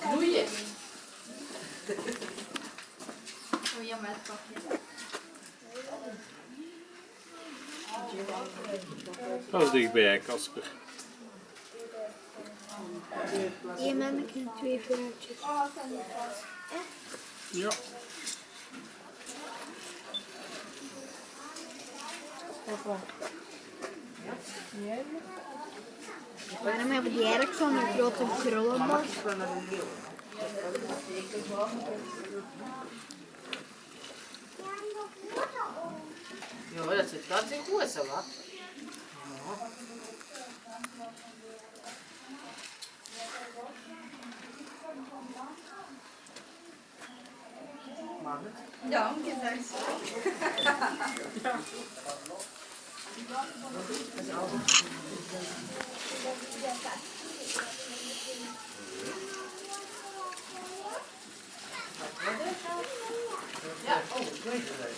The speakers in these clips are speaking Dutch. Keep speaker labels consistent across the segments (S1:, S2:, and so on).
S1: Bloeien. Oh ja, met pakje.
S2: Dat is dichtbij, Kasper.
S3: Hier met mijn 2 vuurtjes.
S2: Ja.
S3: Waarom hebben die eigenlijk zo'n grote krullenbos?
S1: Ja, dat zit ganz goed zo, wat? Mag het? Ja, gezegd. Ja, oh, ik weet het.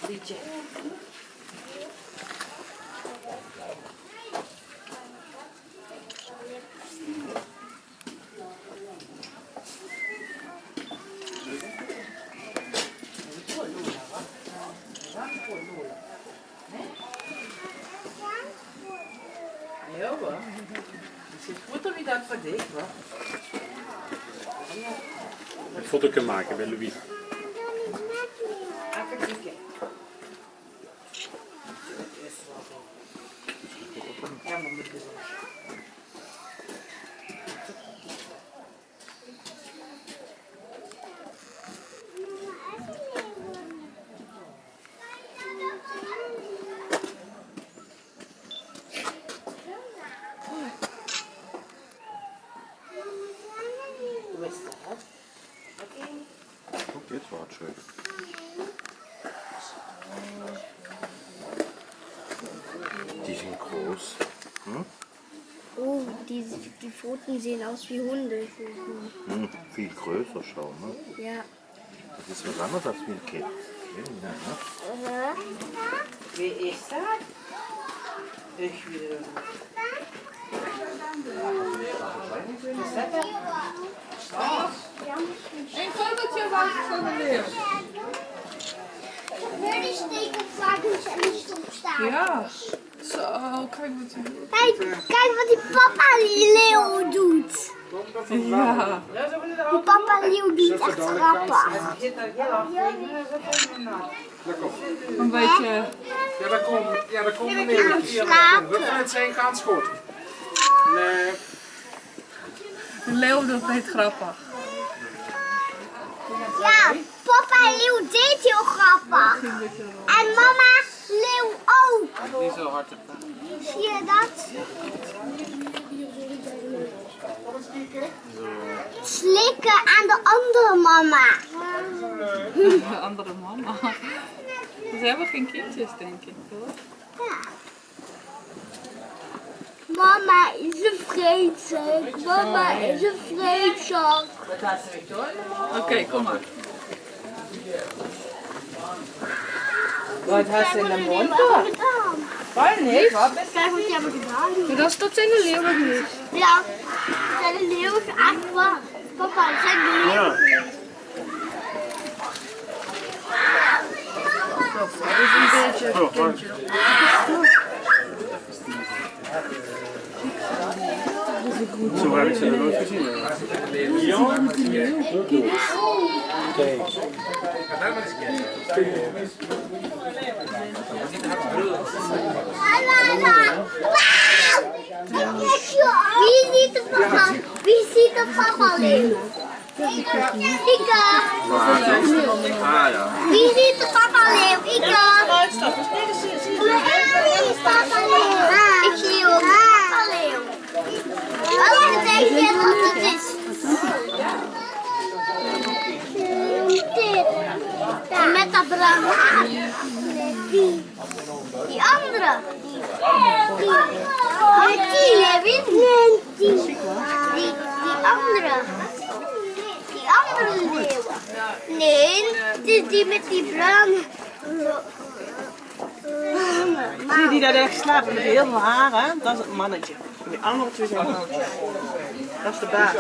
S1: Liedje. Ja hoor. Het zit goed of je dat verdikt hoor.
S2: Een foto kunnen maken bij Louis.
S1: Even kijken. Ja, maar moet je zo.
S4: Guck, jetzt war es schön. Die sind groß. Hm?
S3: Oh, die Pfoten sehen aus wie Hunde.
S4: Viel größer, schau mal.
S3: Ja.
S4: Das ist was anderes als wie ein Kind. Ne?
S1: Wie ist dat? Ik weet het niet. Is dat het?
S5: Een fotootje van de leeuw.
S3: Hör die stekelvarkens en die stopstaan.
S5: Ja. Zo, kijk wat je doet.
S3: Kijk wat die papa leeuw doet.
S5: Ja.
S3: Die papa leeuw doet echt grappig.
S1: Zit er heel af tegen, dat is nat.
S5: Een beetje.
S2: Ja, daar komt
S3: Aan het slapen.
S2: Het zijn gaan schoten. Nee.
S5: De leeuw doet niet grappig.
S3: Ja, papa leeuw deed heel grappig. En mama leeuw ook.
S2: Niet zo hard te
S3: Zie je dat? Slikken aan de andere mama.
S5: De andere mama. Ze hebben geen kindjes, denk ik, hoor.
S3: Ja. Mama is een vreedzak. Mama is een vreedzak.
S1: Dat gaat ze weer door.
S5: Oké, kom maar.
S1: Wat had ze in de mond toch? Waar niet? Wat is
S3: Kijk wat je hebt gedaan.
S5: Dat stopt in de leeuw niet.
S3: Ja, zijn de leeuwen eigenlijk waar. Papa, dat zijn de leeuwen.
S1: Dat is een beetje een kindje.
S2: Zo heb ik ze nog nooit gezien. Ja, kijk.
S3: Wie ziet de papa leeuw? Ik.
S2: Ah ja.
S3: Wie ziet de papa leeuw? Ik. Wie is papa leeuw? Ik zie ook papa leeuw. Wat betekent dit wat het is? Dit. Met dat bruine haar. Die andere. Die Levin. Die andere. Die andere leeuw. Nee, het is die met die bruine.
S6: Zie je die daar echt slapen met heel veel haren? Dat is het mannetje. En die andere twee zijn vrouwtjes. Dat is de baas.